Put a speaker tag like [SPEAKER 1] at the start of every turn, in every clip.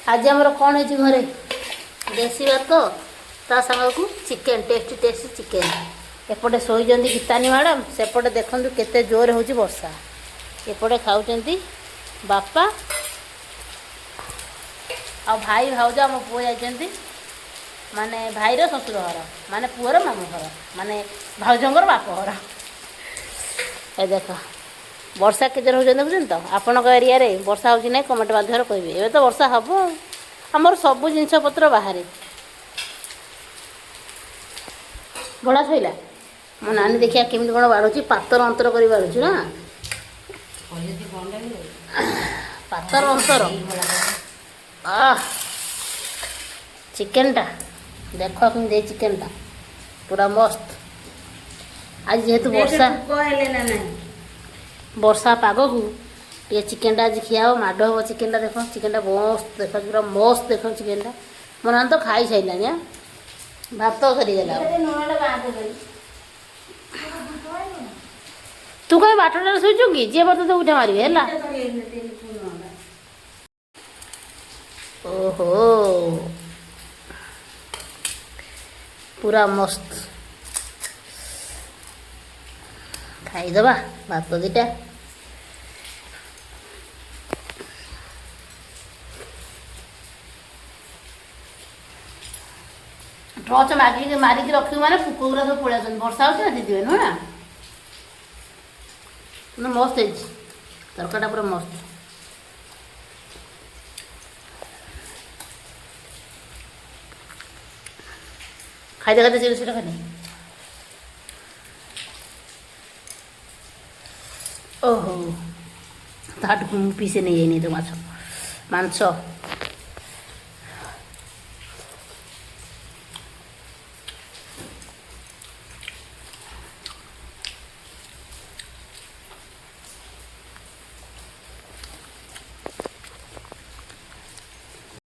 [SPEAKER 1] आज आमर कौन है घरे देसी भात ता सांग को चिकेन टेस्टी टेस्टी चिकेन एपटे शोई गीतानी मैडम सेपटे देखूँ केते जोर हो वर्षा एपटे खाऊं बापा आ भाई भाउज आम पुओ जाइए माने भाईर ससुर घर माने पुअर मामू घर माने भाउजर बाप घर ए देख वर्षा केजर हो देखुन तो आपण एरिया रे वर्षा हो ना कमेंट माध्यम कहे ए तो वर्षा हम आमर सब जिनस पत्र बाहर भड़ा शोला मो नानी देखिया केमी कौन बाड़ुची पातर अंतर कर बाड़ुची ना पातर अंतर चिकेन टा देख दे चिकेन टा पूरा मस्त आज जेहेतु वर्षा वर्षा पाग को ये चिकेन टा आज खिया माड हम चिकेन टा देख चिकेन टा मस्त देख पूरा मस्त देख चिकेन टा मो ना तो खाई सारा भात सरीगला तू कहीं बाटटा शोचु कि जी मत तो उठा मारे है ओहो पूरा मस्त खाईदबा भात दीटा टर्च मारिक रखी मैंने पुक गुरा सब पड़े वर्षा हो जीते नुह ना मस्त है तरकाटा पूरा मस्त खाते खाते सीट सीट खाने ओहो ताट पीसे नहीं जाइए तो मांस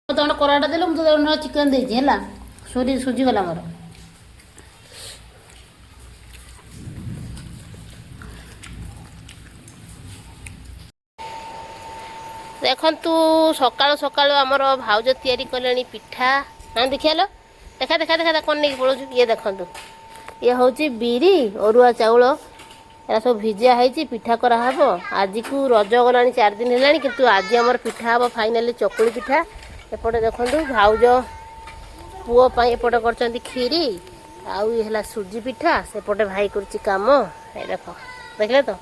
[SPEAKER 1] तो कराटा देल मुझे चिकेन देती है सुझीगला मोर देखु सकाल सकाल आमर भाउज तैयारी कले पिठा ना देखिए देखा देखा देखा कौन नहीं पड़ो ये देखु ये हूँ बिरी अरुआ चाउल एरा सब भिजा है पिठा कराहब आज को रज गला 4 दिन है किंतु आज आमर पिठा हम फाइनाली चकुली पिठा एपटे देखु भाउज पुओ एपटे कर खीरी आउ है सुजी पिठा सेपटे भाई कर काम ये देख देखले तो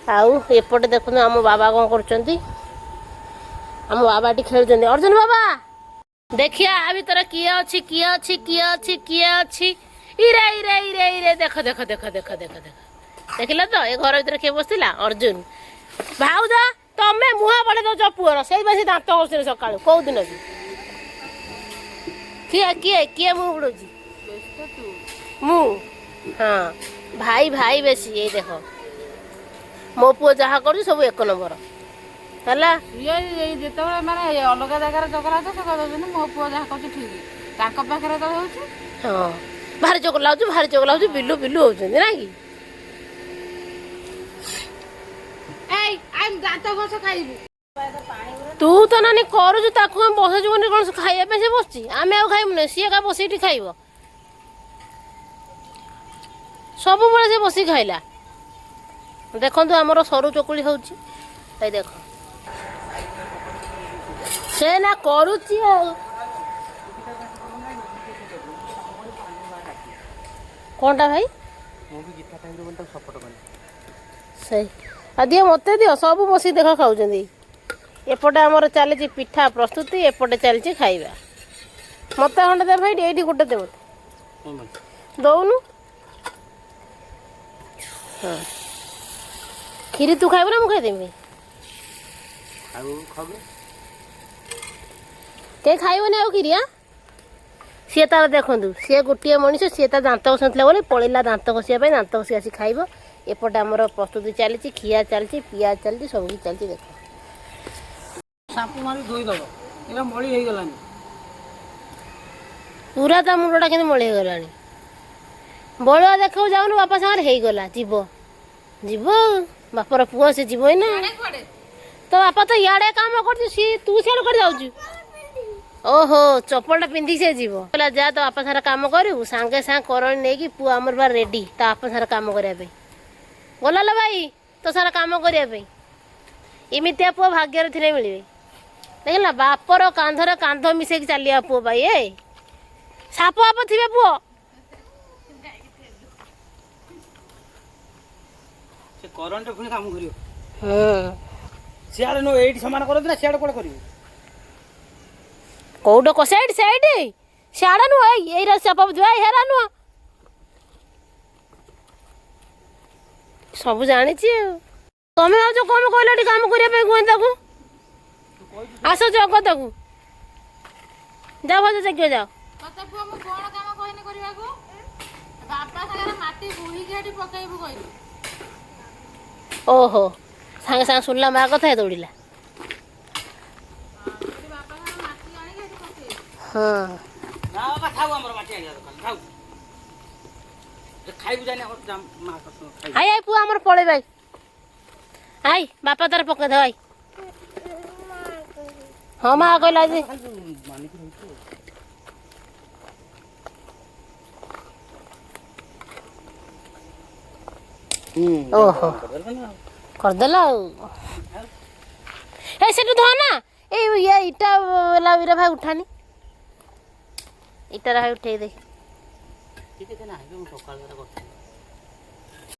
[SPEAKER 1] आउ एपटे देखु आम बाबा कौन कर आम बाबा टी खेल अर्जुन बाबा देखिया आ भर किए अच्छी किए अच्छी किए अच्छी किए अच्छी इरे इरे इरे इरे देख देख देख देख देख देख देखिल तो ये घर भर किए बसला अर्जुन भाउज तमें मुहा बड़े दौ पुअर से दात बस सका कौ दिन भी किए किए किए मुँह बुड़ो मु हाँ भाई भाई बेसी ये देख मो पुओ जहाँ कर सब 1 नंबर है
[SPEAKER 2] जो मैंने अलग जगार जगला मो पुआ जहाँ कर ठीक पाखे तो हो
[SPEAKER 1] हाँ भारी चगला भारी चगला बिलु बिलु हो ना कि तू तो नानी करुचु बस कौन खाइबा से बस आम आउ खाइबुन सी का बस खाइब सब बड़े से बस खाइला देखु आमर सरू चकुली हो देख से ना करुची कौनटा भाई सही दियो मत दियो सब बस देख खाऊँ एपटे आमर चली पिठा प्रस्तुति एपटे चलती खाइबा मत खंडे दे भाई ये गोटे दे मत दौनु हाँ खीरी तू खाइब ना मुझे खाइदेवी कहीं खाइबनी आउ खीरी हाँ सी तार देखु सी गोटे मनीष सी दात घसला बोले पलैला दात घसिया दात घसी आसी खाइब एपटे आमर प्रस्तुति चली खिया चलती पिया चलती सब किसी चलती देख
[SPEAKER 2] सांपू मारी धोईदेव ये मली हो गलानी
[SPEAKER 1] पूरा ता मुंडा के मली हो गलानी बड़ुआ देखा जाऊन बापा सागर हो गला जीव जीव बापर पुआ से जीव ना तो बापा तो इे काम कर तू सियाड़ कर जाऊ ଓହୋ ଚପଲଟା ପିନ୍ଧିକି ସେ ଯିବ କହିଲା ଯା ତୋ ବାପା ସାରା କାମ କରିବୁ ସାଙ୍ଗେ ସାଙ୍ଗେ କରଣି ନେଇକି ପୁଅ ଆମର ବା ରେଡି ତା ବାପା ସାରା କାମ କରିବା ପାଇଁ ଗଲା ଲୋ ଭାଇ ତୋ ସାରା କାମ କରିବା ପାଇଁ ଏମିତିଆ ପୁଅ ଭାଗ୍ୟରେ ଥିଲେ ମିଳିବେ ଦେଖିଲା ବାପର କାନ୍ଧରେ କାନ୍ଧ ମିଶେଇକି ଚାଲିବା ପୁଅ ଭାଇ ଏ ସାପ ବାପ ଥିବେ ପୁଅ
[SPEAKER 3] ସେ କରେଣ୍ଟ ପୁଣି କାମ କରିବ
[SPEAKER 1] ହୁଁ
[SPEAKER 3] ସିଆଡ଼େ ନୁହଁ ଏଇଠି ସମାନ କରନ୍ତି ନା ସିଆଡ଼େ କୁଆଡ଼େ କରିବୁ
[SPEAKER 1] କୋଉଟା ସେଇଠି ସେଇଠି ସିଆଡ଼େ ନୁହଁ ଏଇରା ସାପ ଥିବ ହେରା ନୁହଁ ସବୁ ଜାଣିଛି ଆଉ ତମେ ଭାବୁଛ କଣ କହିଲ ଏଠି କାମ କରିବା ପାଇଁ କୁହନ୍ତି ତାକୁ ଆସ ଜଗ ତାକୁ ଯାଅ ଭାଉଜ ଜଗିବ ଯାଅ
[SPEAKER 2] ତତେ ପୁଅ ମୁଁ କଣ କାମ କହିନି କରିବାକୁ ବାପା ସାଙ୍ଗରେ ମାଟି ବୁହିକି ଏଠି ପକେଇବୁ କହିଲି
[SPEAKER 1] ଓହୋ ସାଙ୍ଗେ ସାଙ୍ଗେ ଶୁଣିଲା ମା କଥା ଦୌଡ଼ିଲା
[SPEAKER 2] ସେଠି ବାପା ସାଙ୍ଗରେ ମାଟି ଆଣିକି ଏଠି ପକେଇବୁ
[SPEAKER 1] ହଁ
[SPEAKER 3] ନା ବାବା ଥାଉ ଆମର ମାଟି ଆଣିବା ଦୋକାନ ଥାଉ ଖାଇବୁ ଜାନି ଆମର ମା କଥା ଖାଇବୁ
[SPEAKER 1] ଆଇ ପୁଅ ଆମର ପଳେଇବା ଆଇ ବାପା ତାର ପକେଇଦେବ ଆଇ ହଁ ମା କହିଲା ଯେ
[SPEAKER 3] ମାନିକି ରହିଛୁ
[SPEAKER 1] ଓହୋ କରିଦେଲା ଆଉ ଏ ସେଠୁ ଧଅ ନା ଏଇ ଇଟା ଇରା ଭାଇ ଉଠାନି ଇଟାରା ଭାଇ ଉଠେଇ ଦେ
[SPEAKER 3] ଟିକେ ନାହିଁ ମୁଁ ସକାଳ